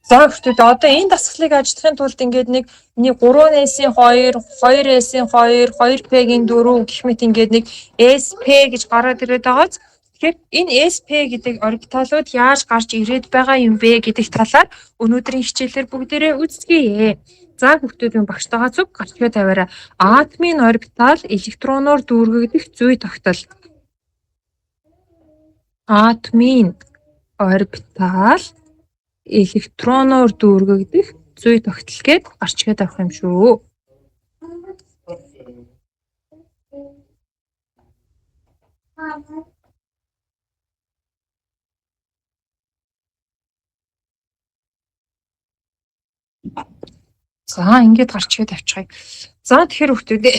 За хүүхдүүд одоо энэ дасгалыг ажиллахын тулд ингээд нэг 3S-ийн 2, 2S-ийн 2, 2P-гийн 4 гэх мэт ингээд нэг SP гэж гараад ирээд байгааз. Тэгэхээр энэ SP гэдэг орбиталууд яаж гарч ирээд байгаа юм бэ гэдэг талаар өнөөдрийн хичээлээр бүгдээрээ үздэгье. За хүүхдүүдийн багштайгаа зүг гарчгаа тавиараа. Атомын орбитал электроноор дүүргэгдэх зүй тогтол. Атомын орбитал электроноор дүүргэгдэх зүй тогтол гээд гарчгаа тавих юм шүү. За ингээд гарчгаа тавьчихъя. За тэгэхээр хүүхдүүдээ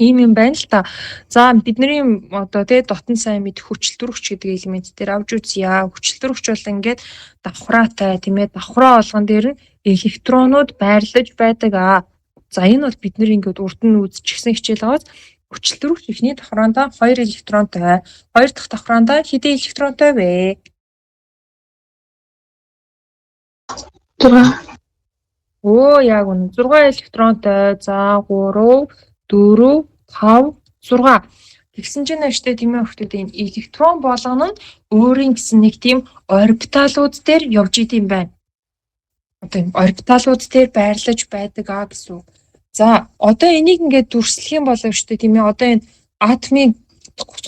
ийм юм байна л та. За бидний одоо дотн сайн мэд хүчилтөрөгч гэдэг элемент дээр авч үзье. Хүчилтөрөгч бол ингээд давхраатай тийм ээ. Давхраа болгон дээр нь электронууд байрлаж байдаг аа. За энэ бол бидний ингээд урд нь үзчихсэн хичээл байгаас хүчилтөрөгч эхний давхраандаа 2 электронтой. Хоёр дахь давхраандаа хэдэн электронтой вэ? 6. Яг үнэ. 6 электронтой. За 3 4 5 6. Тэгсэн чинь нааштай тийм ээ хүүхдүүд энэ электрон болгоно нь өөрийн гэсэн нэг тийм орбиталууд дээр явж идэм байна. Одоо энэ орбиталууд дээр байрлаж байдаг аа гэсэн үг. За одоо энийг ингээд дүрслэх юм болов шүү дээ тийм ээ. Одоо энэ атомын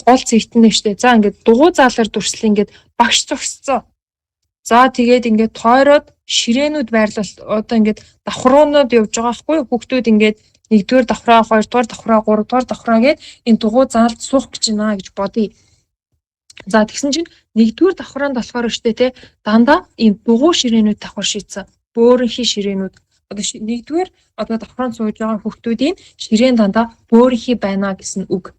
гол зэгтэн шүү дээ. За ингээд дугуй заалаар дүрслэх ингээд багш зогсцоо. За тэгээд ингээд тойроод ширээнүүд байрлал одоо ингээд давхруунууд явж байгаа хгүй хүүхдүүд ингээд 1-р давхраа, 2-р давхраа, 3-р давхраа гээд энэ дугуй заалд суух гэж байна гэж бодъё. За тэгсэн чинь 1-р давхраанд болохоор штэ те дандаа ийм дугуй ширээнүүд давхар шийдсэн. Бөөрийнхий ширээнүүд. Одоо 1-р одоо давхраанд сууж байгаа хүүхдүүдийн ширээн дандаа бөөрийнхий байна гэсэн үг.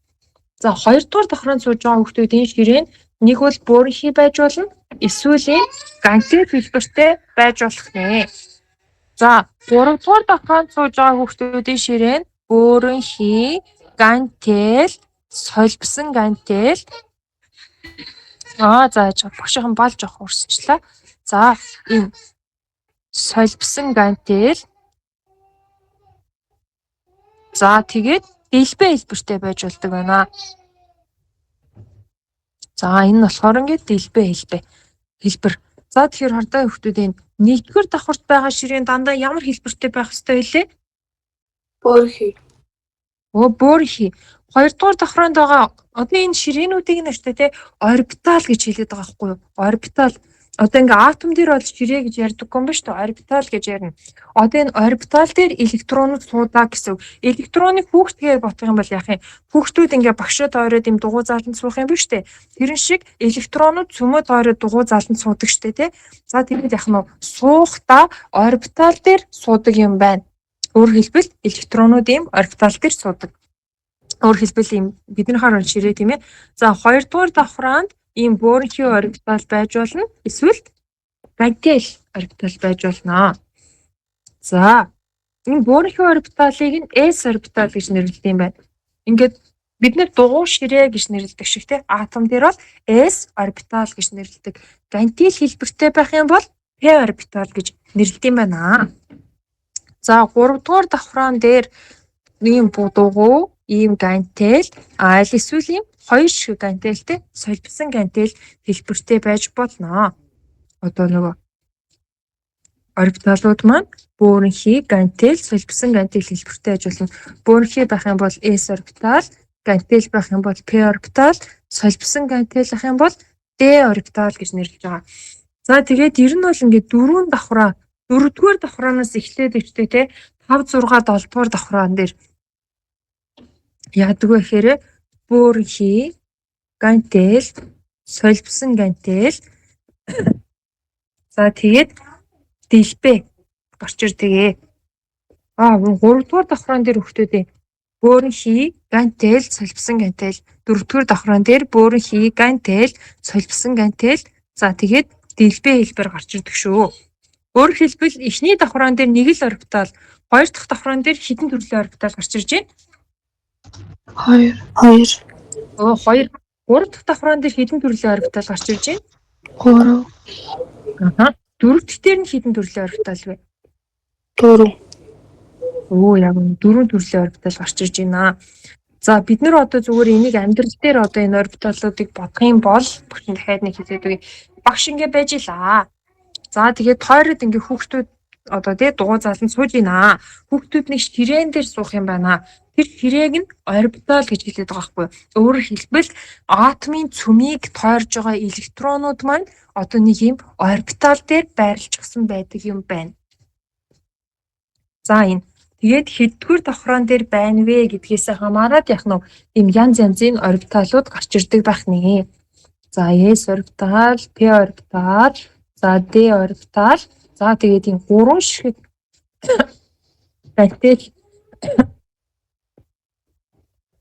За 2-р давхраанд сууж байгаа хүүхдүүдийн ширээн нэг бол бөөрийнхий байж болно. Эсвэл гантел хэлбэртэй байж болох нэ. За 3-р давхраанд сууж байгаа хүүхдүүдийн ширээн бөөрийнхий, гантел, солбсон гантел. За багшийн бал жоох урсчлаа. За энэ солбсон гантел. За тэгээд дэлбээ хэлбэртэй байж болдог байна. За энэ нь болохоор ингээд дэлбээ хэлбэр. За тэгэхээр хардаа хүүхдүүдийн 1-р давхарт байгаа ширээн дандаа ямар хэлбэртэй байх ёстой вэ? Бөөрийнхий. Бөөрийнхий. 2-р давхраанд байгаа одоо энэ ширээнүүдийг нэртэй те орбитал гэж хэлээд байгаа байхгүй юу? Орбитал. Одоо ингээ атом дээр бол ширээ гэж ярьдаг юм ба шүү дээ. Орбитал гэж ярина. Одоо энэ орбитал дээр электронууд суудаа гэсэн. Электроныг хүүхдгээр ботох юм бол яах юм? Хүүхдүүд ингээ багшаа тойроод юм дугуй зааланд суух юм ба шүү дээ. Тэрэн шиг электронууд цөмөө тойроод дугуй зааланд суудаг шүү дээ, тэ. За тэгээд яах нь суухдаа орбитал дээр суудаг юм байна. Өөрөөр хэлбэл электронууд ийм орбитал дээр суудаг. Өөрөөр хэлбэл ийм бидний хараа ширээ тийм ээ. За 2-р давхраанд ийм бөөрийнхий орбитал байж болно. Эсвэл гантел орбитал байж болно. За энэ бөөрийнхий орбиталыг нь S орбитал гэж нэрлэдэг юм байна. Ингээд бид нэр дугуй ширээ гэж нэрлэдэг шиг те атом дээр бол S орбитал гэж нэрлэдэг. Гантел хэлбэртэй байх юм бол P орбитал гэж нэрлэдэг юм байна. За 3-р давхраан дээр ийм дугуй, ийм гантел, эсвэл ийм хоёр шиг гантелтэй солбсон гантел хэлбэртэй байж болно. Одоо нөгөө орбиталууд маань бөөрийнхий, гантел, солбсон гантел хэлбэртэй байж болно. Бөөрийнхий байх юм бол S орбитал, гантел байх юм бол P орбитал, солбсон гантел байх юм бол D орбитал гэж нэрлэж байгаа. За тэгээд ер нь бол ингээд 4 давхраа 4-р давхраанаас эхлээд өвчтэй те 5 6 7-р давхраан дээр яадаг вэ гэхээр бөөрийнхий, гантел, солбсон гантел. За тэгээд дэлбээ гарч ирдэг. 3-р давхраан дээр хүүхдүүдээ бөөрийнхий, гантел, солбсон гантел. 4-р давхраан дээр бөөрийнхий, гантел, солбсон гантел. За тэгээд дэлбээ хэлбэр гарч ирдэг шүү. Өөрөөр хэлбэл эхний давхраан дээр нэг л орбитал, хоёр дахь давхраан дээр хэдэн төрлийн орбитал гарч ирж байна? 2. 2. 3 дахь давхраан дээр хэдэн төрлийн орбитал гарч ирж байна? 3. Дөрөвт дээр нь хэдэн төрлийн орбитал вэ? 4. Өө яг нь 4 төрлийн орбитал гарч ирж байна. За бид нэр одоо зүгээр энийг амьдрал дээр одоо энэ орбиталуудыг бодох юм бол багш нь дахиад нэг хэлээд үгүй. Багш ингэ байж илаа. За тэгээд тойроод ингээ хүүхдүүд одоо тий дугуй зааланд сууж байна. Хүүхдүүд нэг ширээн дээр суух юм байна. Тэр ширээг нь орбитал гэж хэлээд байгаа байхгүй юу? Өөрөөр хэлбэл атомын цөмийг тойрж байгаа электронууд маань одоо нэг юм орбитал дээр байрлалчихсан байдаг юм байна. За энэ тэгээд хэддүгээр давхраан дээр байна вэ гэдгээс хамаарат яг нь ийм янз янзын орбиталууд гарч ирдэг байх нэ. За S орбитал, P орбитал, за D орбитал, за тэгээд ийм 3 шиг гантел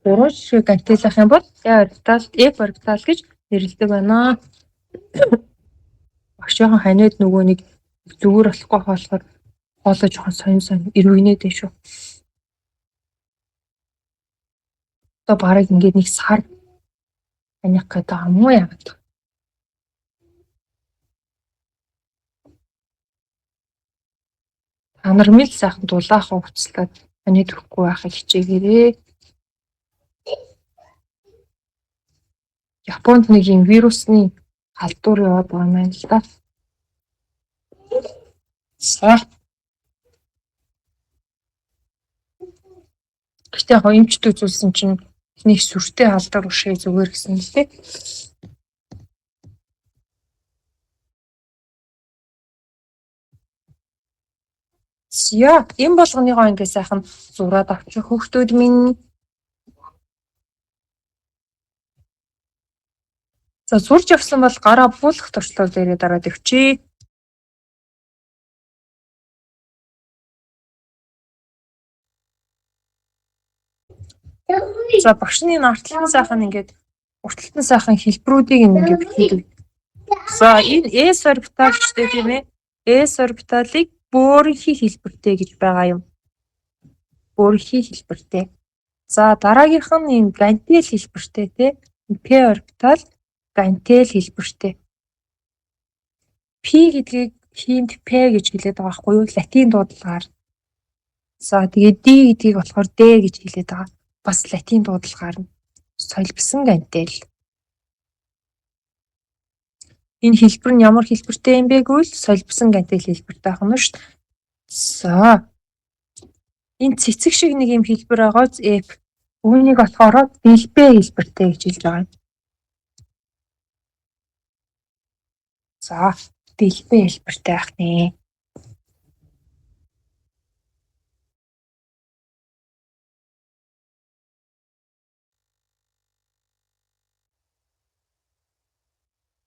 3 шиг гантелах юм бол P орбитал, F орбитал гэж нэрлэдэг байна. Багшийн ханиад нөгөө нэг зүгээр болохгүй болохоор хоолой жоохон сонь ирвэнээд дээ шүү. Одоо бараг ингээд нэг сар аних гэдэг юм уу яагаад? Та нар мэл сайхан дулаахан уцлаад ханиад өгөхгүй байхыг хичээгээрэй. Японд нэг юм вирусны халдвар яваад байгаа юм байна л да. За. Гэхдээ яг эмчд үзүүлсэн чинь нэг сүртэй халдвар ушээ зүгээр гэсэн л дээ. За, энэ болгоныгоо ингээ сайхан зураад авчих хүүхдүүд минь. За, зурж явсан бол гараа буулгах туршлага дээрээ дараад өгчээ. За багшны артлан сайхан ингээд урталтан сайхан хэлбэрүүдийг ингээд бичиж. За энэ S орбитал гэдэг тийм ээ. S орбиталыг бөөрийнхий хэлбэртэй гэж байгаа юм. Бөөрийнхий хэлбэртэй. За дараагийнх нь энэ гантел хэлбэртэй тийм. P орбитал гантел хэлбэртэй. P гэдгийг хинт P гэж хэлээд байгаа байхгүй юу? Латин дуудлагаар. За тэгээд D гэдгийг болохоор D гэж хэлээд байгаа. Бас латин дуудлагаар нь солбисон гантел. Энэ хэлбэр нь ямар хэлбэртэй юм бэ гэвэл солбисон гантел хэлбэртэй байх нь шүү дээ. За. Энэ цэцэг шиг нэг юм хэлбэр байгааз F. Үүнийг болохоор дэлбэ хэлбэртэй гэж хэлж байгаа юм. За, дэлбэ хэлбэртэй байх нэ.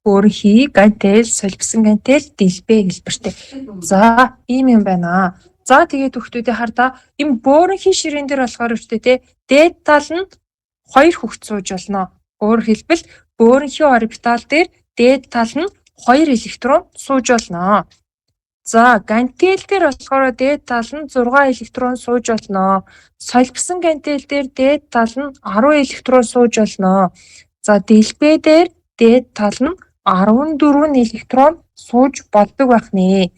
Бөөрийнхий гантел, солбисон гантел, дэлбэ хэлбэртэй. За, ийм юм байна. За, тэгээд хүүхдүүдээ хардаа энэ бөөрийнхий ширээн дээр болохоор үүтэй те дээд тал нь 2 хүүхд сууж болно. Өөрөөр хэлбэл бөөрийнхий орбитал дээр дээд тал нь 2 электрон сууж болно. За, гантел дээр болохоор дээд тал нь 6 электрон сууж болно. Солбисон гантел дээр дээд тал нь 10 электрон сууж болно. За, дэлбэ дээр дээд тал нь 14 электрон сууж болдог байх нэ.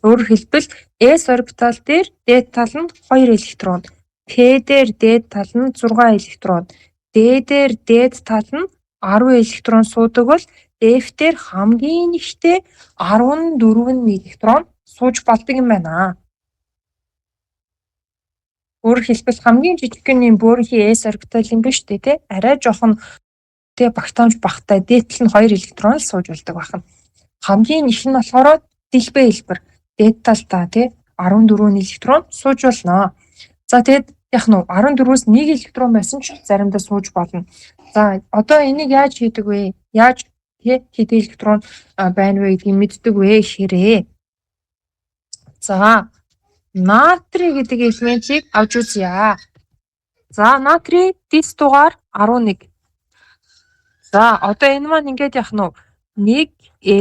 Өөрөөр хэлбэл S орбитал дээр дээд тал нь 2 электрон, P дээр дээд тал нь 6 электрон, D дээр дээд тал нь 10 электрон суудаг бол F дээр хамгийн ихтэй 14 электрон сууж болдог юм байна. Өөрөөр хэлбэл хамгийн жижигхэн юм бөөрийнхий S орбитал юм биш үү те? Арай жоохон тэгээ багтаамж багтай дээдл нь 2 электрон л сууж болдог байна. Хамгийн их нь болохоор дэлбэ хэлбэр. Дээд талдаа тий 14 электрон сууж болно. За тэгэд яг нь 14-өөс 1 электрон байсан ч заримдаа сууж болно. За одоо энийг яаж хийдэг вэ? Яаж тий хэдэн электрон байна вэ гэдгийг мэддэг вэ гэхээрээ. За натрий гэдэг элементийг авч үзье. За натрий дис дугаар 11. За одоо энэ маань ингээд яах нь 1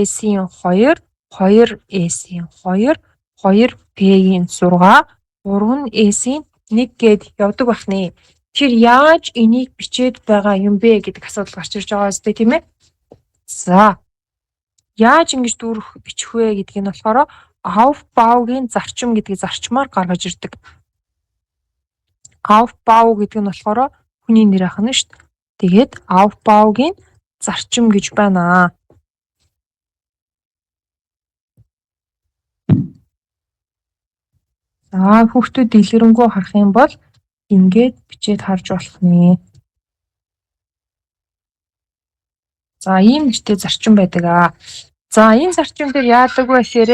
S-ийн 2, 2 S-ийн 2, 2 P-ийн 6, 3 S-ийн 1 гэд явдаг байх нэ. Тэр яаж энийг бичээд байгаа юм бэ гэдэг асуудал гарч ирж байгаа үстэй тийм ээ. За. Яаж ингэж дүүрэх бичих вэ гэдгийг нь болохоор Aufbauгийн зарчим гэдгийг зарчмаар гаргаж ирдэг. Aufbau гэдэг нь болохоор хүний нэр ахна шүү дээ. Тэгээд Aufbauгийн зарчим гэж байна. За хүүхдүүд дэлгэрэнгүй харах юм бол ингээд бичээд харж болох нэ. За ийм нэртэй зарчим байдаг аа. За энэ зарчим дээр яадаг вэ гэхээр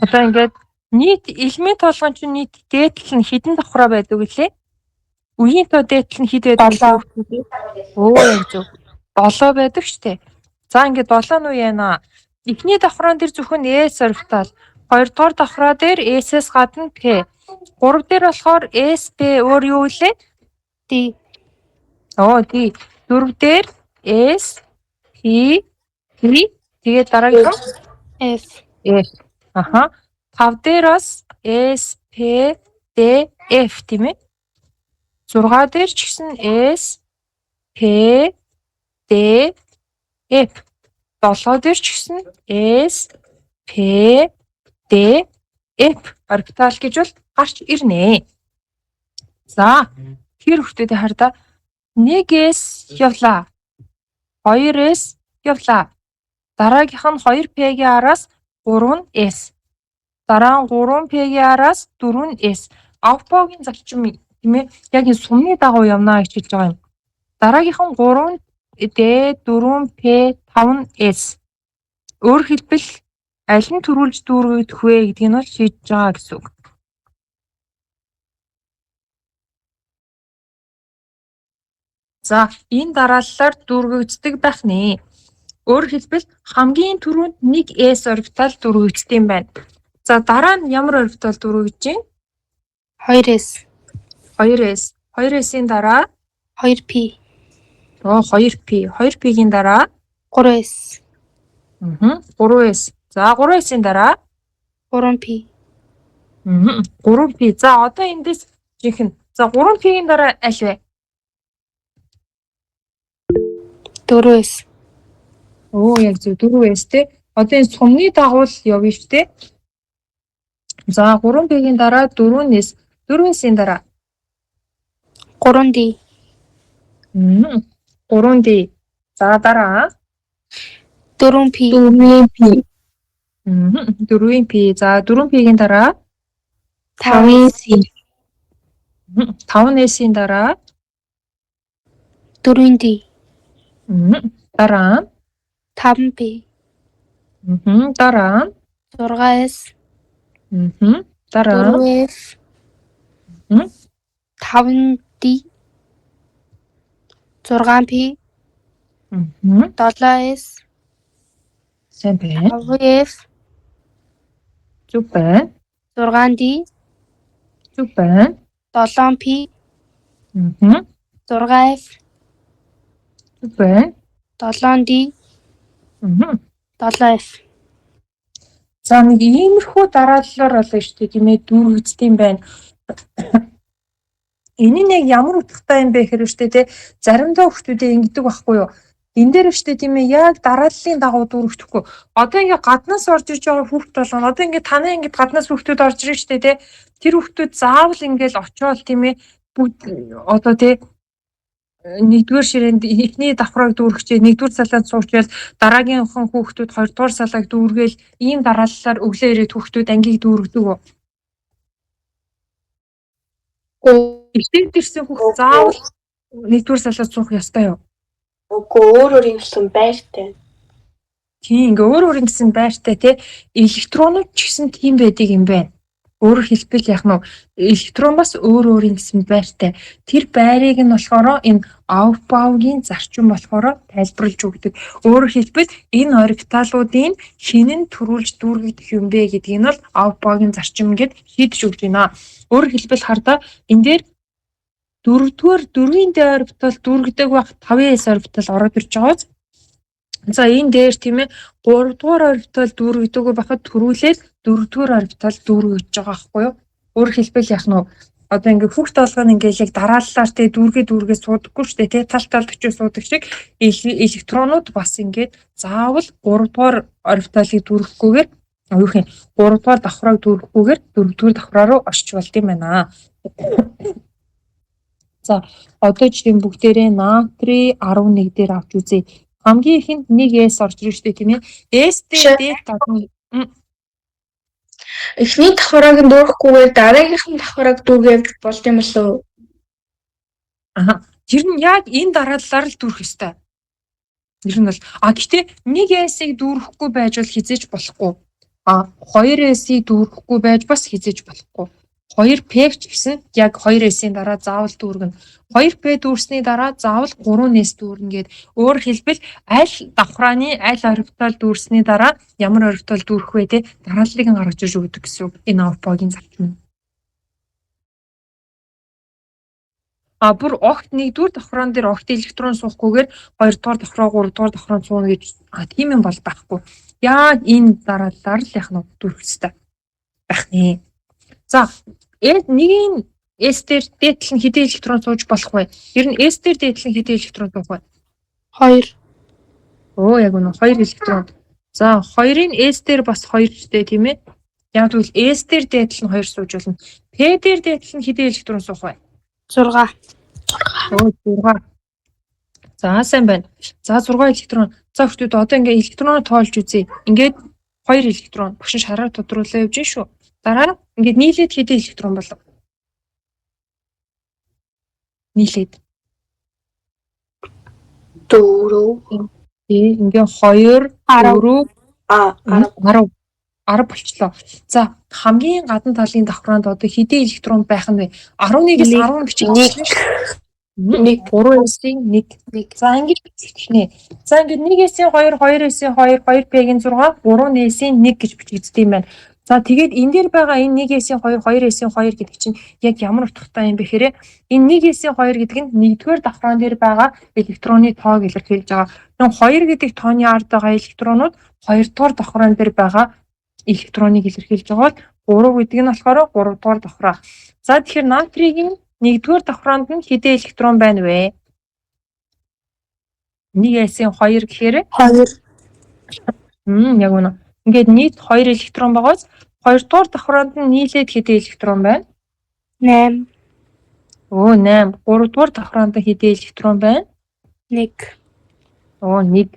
одоо ингээд нийт элемент болгон чинь нийт дээдлэл нь хэдэн давхраа байдаг вүлээ? Үеийн тоо дээдлэл нь хэд байдаг вэ? Оо яг зөв. 7 байдаг штэ. За ингээд 7 нь юу яана? Эхний давхраан дээр зөвхөн S орбитал, хоёрдугаар давхраа дээр S-с гадна P. 3 дээр болохоор S, P өөр юу вүлээ? D. Оо D. 4 дээр S, P, P тэгээд дараагийн F. F. Аха. 5 дээр бас S, P, D, F тийм ээ. 6 дээр ч гэсэн S, P, D, F. 7 дээр ч гэсэн S, P, D, F орбитал гэж бол гарч ирнэ. За, тэр хүүхдүүдээ хардаа 1S явлаа. 2S явлаа. Дараагийнх нь 2P-гийн араас 3S. Дараа нь 3P-гийн араас 4S. Aufbauгийн зарчим тийм ээ. Яг энэ сумны дагуу явна гэж хэлж байгаа юм. Дараагийнх нь 3D, 4P, 5S. Өөрөөр хэлбэл аль нь төрүүлж дүүргэгдэх вэ гэдгийг нь бол шийдэж байгаа гэсэн үг. За, энэ дарааллаар дүүргэгддэг байх нэ. Өөрөөр хэлбэл хамгийн түрүүнд 1S орбитал дүүргэгддэг юм байна. За, дараа нь ямар орбитал дүүргэгдэж байна? 2S. 2S. 2S-ийн дараа 2P. 2P. 2P-гийн дараа 3S. 3S. За, 3S-ийн дараа 3P. 3P. За, одоо эндээс жинхэнэ. За, 3P-гийн дараа аль вэ? 4S. Оо, яг зөв 4S те. Одоо энэ сумны дагуу л явна шүү дээ. За, 3P-гийн дараа 4S. 4S-ийн дараа 3D. 3D. За, дараа 4P. 4P. За, 4P-гийн дараа 5S. 5S-ийн дараа 4D. дараа 5P. дараа 6S. дараа 4F. 5D. 6P. 7S. сайн байна. 5F. Зүг байна. 6D. Зүг байна. 7P. 6F. Зүг байна. 7D. 7F. За, нэг иймэрхүү дарааллаар болоо шүү дээ тийм ээ дүүргэгддэг юм байна. Энэ нь яг ямар утгатай юм бэ гэхээр шүү дээ заримдаа хүүхдүүдээ ингэдэг байхгүй юу? Энэ дээр шүү дээ тийм ээ яг дарааллын дагуу дүүргэхдэггүй. Одоо ингээ гаднаас орж ирж байгаа хүүхд болгоно. Одоо ингээ танай ингээ гаднаас хүүхдүүд орж ирж шүү дээ тэр хүүхдүүд заавал ингээл очиод тийм ээ бүгд одоо нэгдүгээр ширээнд эхний давхраг дүүргчээ нэгдүгээр салаанд суучвал дараагийнхан хүүхдүүд хоёрдугаар салааг дүүргээл ийм дарааллаар өглөө ирээд хүүхдүүд ангийг дүүргдэг үү? Эхлээд ирсэн хүүхд заавал нэгдүгээр салаад суух ёстой юу? Үгүй өөр ингэсэн байртай. Тийм ингээ өөр ингэсэн байртай тий электронууд ч гэсэн тийм байдаг юм байна. Өөрөөр хэлбэл яг нь электрон бас өөр ингэсэн байртай. Тэр байрыг нь болохоор энэ Aufbauгийн зарчим болохоор тайлбарлаж өгдөг. Өөрөөр хэлбэл энэ орбиталуудын хинэн төрүүлж дүүргэгдэх юм бэ гэдгийг нь бол Aufbauгийн зарчим гэд шийдэж өгч байна. Өөрөөр хэлбэл хардаа энэ дээр 4-ийн дээр орбитал дүүргдэг байх 5S орбитал ороод ирж байгааз. За энэ дээр тийм ээ 3-р орбитал дүүргдэг байхад төрүүлээд 4-р орбитал дүүргэж байгаа байхгүй юу? Өөрөөр хэлбэл яг нь одоо ингээ хүүхд толгойн ингээ яг дарааллаар те дүүргээ суудаггүй шүү дээ те тал төчөө суудаг шиг электронууд бас ингээд заавал 3 дугаар орбиталыг дүүрэхгүйгээр юу гэх юм 3 дугаар давхрааг дүүрэхгүйгээр 4 дугаар давхраа руу орч болд юм байна. За одоо жишээ нь бүгдээрээ натрий 11 дээр авч үзье. Хамгийн ихэнд 1S орж ирж штэ тийм ээ. S дээр D Эхний давхрааг нь дүүрэхгүйгээр дараагийнхын давхрааг дүүргэх болд юм болов. Тэр нь яг энэ дарааллаар л дүүрэх ёстой. Тэр нь бол гэхдээ 1S-ийг дүүрэхгүй байж бол хизээж болохгүй. 2S-ийг дүүрэхгүй байж бас хизээж болохгүй. 2P ч гэсэн яг 2S-ийн дараа заавал дүүргэнэ. 2P дүүрсний дараа заавал 3S дүүрнэ гэд. Өөрөөр хэлбэл аль давхрааны аль орбитал дүүрсний дараа ямар орбитал дүүрэх вэ те дарааллыг нь гаргаж ирж өгдөг гэсэн үг. Энэ Aufbau-гийн зарчим. Бүр огт 1-р давхраан дээр огт электрон суухгүйгээр 2-р давхраа 3-р давхраа сууна гэж тийм юм бол байхгүй. Яг энэ дарааллаар л яг нь дүүрэх ёстой байх нэ. За нэгийн S дээр дээдлэн хэдэн электрон сууж болох вэ? Ер нь S дээр дээдлэн хэдэн электрон суух вэ? 2. Яг үнэ 2 электрон. За 2-ын S дээр бас 2 штэ тийм ээ. Яг тэгвэл S дээр дээдлэн 2 сууж болно. P дээр дээдлэн хэдэн электрон суух вэ? 6. 6. За сайн байна. За 6 электрон. За хүүхдүүд одоо ингээ электроноо тоолж үзье. Ингээд 2 электрон багш шараар тодруулаа явж шүү. Дараа нь ингээд нийлээд хэдэн электрон болов? Нийлээд 4. Ингээ 2 4 10 болчлоо. За хамгийн гадна талын давхраанд одоо хэдэн электрон байх нь вэ? 11-ээс 10 бичиж байна. 3S-ийн 1. За ингэж биччихнэ. За ингээд 1S-ийн 2, 2S-ийн 2, 2P-ийн 6, 3S-ийн 1 гэж бичигдсэн юм байна. За тэгээд энэ дээр байгаа энэ 1S-ийн 2, 2S-ийн 2 гэдэг чинь яг ямар утгатай юм бэ гэхээр энэ 1S-ийн 2 гэдэг нь 1-р давхраан дээр байгаа электроны тоог илэрхийлж байгаа. Энэ 2 гэдэг тооны ард байгаа электронууд 2-р давхраан дээр байгаа электроныг илэрхийлж байгаа бол 3 гэдэг нь болохоор 3-р давхраа. За тэгэхээр натригийн 1-р давхраанд нь хэдэн электрон байна вэ? 1S-ийн 2 гэхээр 2. Яг үнэ. Ингээд нийт 2 электрон байгаас 2-р давхраанд нь нийлээд хэдэн электрон байна? 8. 8. 3-р давхраанд нь хэдэн электрон байна? 1. 1.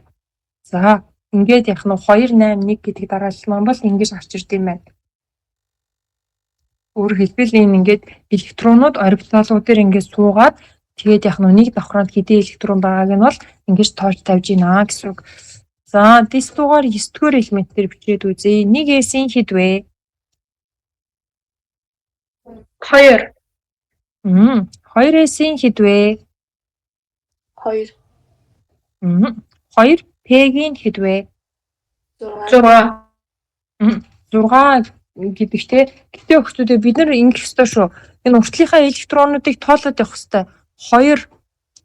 За ингээд яг нь 2 8 1 гэдэг дараалал маань бол ингэж гарч ирд юм байна. Өөрөөр хэлбэл энэ ингээд электронууд орбиталуудаар ингээд суугаад тэгээд яг нь нэг давхраанд хэдэн электрон байгааг нь бол ингэж тоож тавьж гинэ гэсэн үг. За дэс дугаар 9-р элементээр бичээд үзье. 1S-ийн хэд вэ? 2. 2S-ийн хэд вэ? 2. 2P-ийн хэд вэ? 6. 6 гэдэгтэй. Гэтэ өгчдөө бид нар ингэх ёстой шүү. Энэ уртлынхаа электронуудыг тоолоод явах ёстой. 2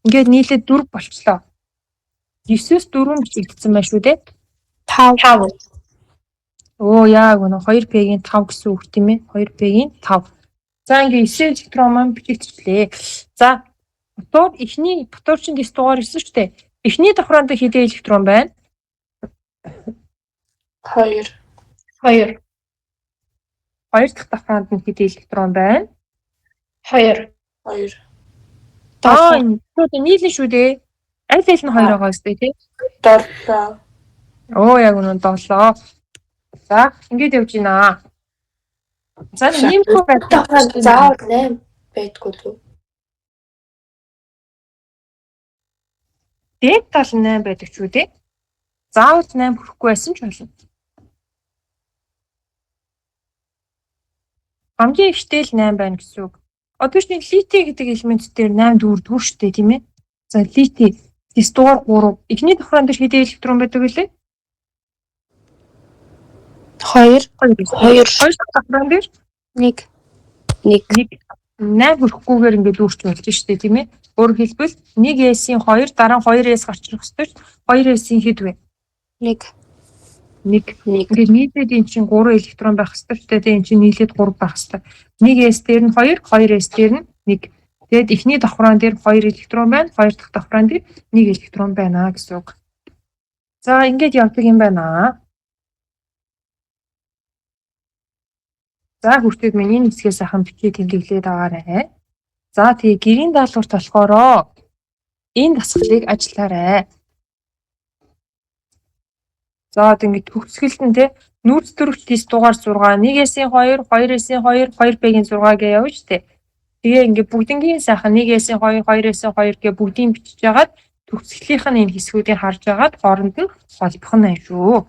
ингээд нийлээд 4 болчлоо. 9-с 4 бичигдсэн байна шүү дээ. 5. Яг үнэ 2P-ийн 5 гэсэн үг тийм ээ. 2P-ийн 5. За ингээд 9 электрон маань бичигдчихлээ. За ботуурчин дэс дугаар 9 шүү дээ. Эхний давхраанд хэдэн электрон байна? 2. 2 дахь давхраанд нь хэдэн электрон байна? 2. Нийлэн шүү дээ. Аль аль нь 2 байгаа үстэй тий? 7. Яг үнэ 7. За ингээд явж гинэ. За нэмэхгүй давхраанд заавал 8 байдгүй л үү? Дээд тал 8 байдаг ч үү тий? Заавал 8 хүрэхгүй байсан ч болно. Хамгийн ихтэй л 8 байна гэсэн үг. Одоо чинь лити гэдэг элемент дээр 8 дүүрдгүү шүү дээ тийм ээ. За лити дэс дугаар 3. Эхний давхраан дээр хэдэн электрон байдаг вэ? 2 давхраан дээр 1. 8 хүрэхгүйгээр ингээд дүүрч болж штэ тийм ээ. Өөрөөр хэлбэл 1S-ийн 2 дараа нь 2S гарч ирэх ёстой ч 2S-ийн хэд вэ? 1. 1. Нэг. Ингээд нийлээд эн чинь 3 электрон байх хэрэгтэй шүү дээ. Эн чинь нийлээд 3 байх хэрэгтэй. 1s дээр нь 2, 2s дээр нь 1. Тэгээд эхний давхраан дээр 2 электрон байна. 2 дахь давхраан дээр 1 электрон байна гэсэн үг. За ингээд явдаг юм байна. За хүртэл миний энэ хэсгээ сайхан бичиж тэмдэглээд аваарай. За тэгээ гэрийн даалгаварт болохоро энэ дасгалыг ажиллаарай. За одоо ингэ төгсгөлд нь те нүүрс төрөгч тест дугаар 6, 1-ийн 2, 2-ийн 2, 2-ийн 6 гэж явна шүү дээ. Тэгээ ингэ бүгднгийн сайхан 1-ийн 2, 2-ийн 2 гэж бүгдийг бичиж жагаад төгсгөлийнх нь энэ хэсгүүдийг харж агаад хооронд нь холбох нь шүү.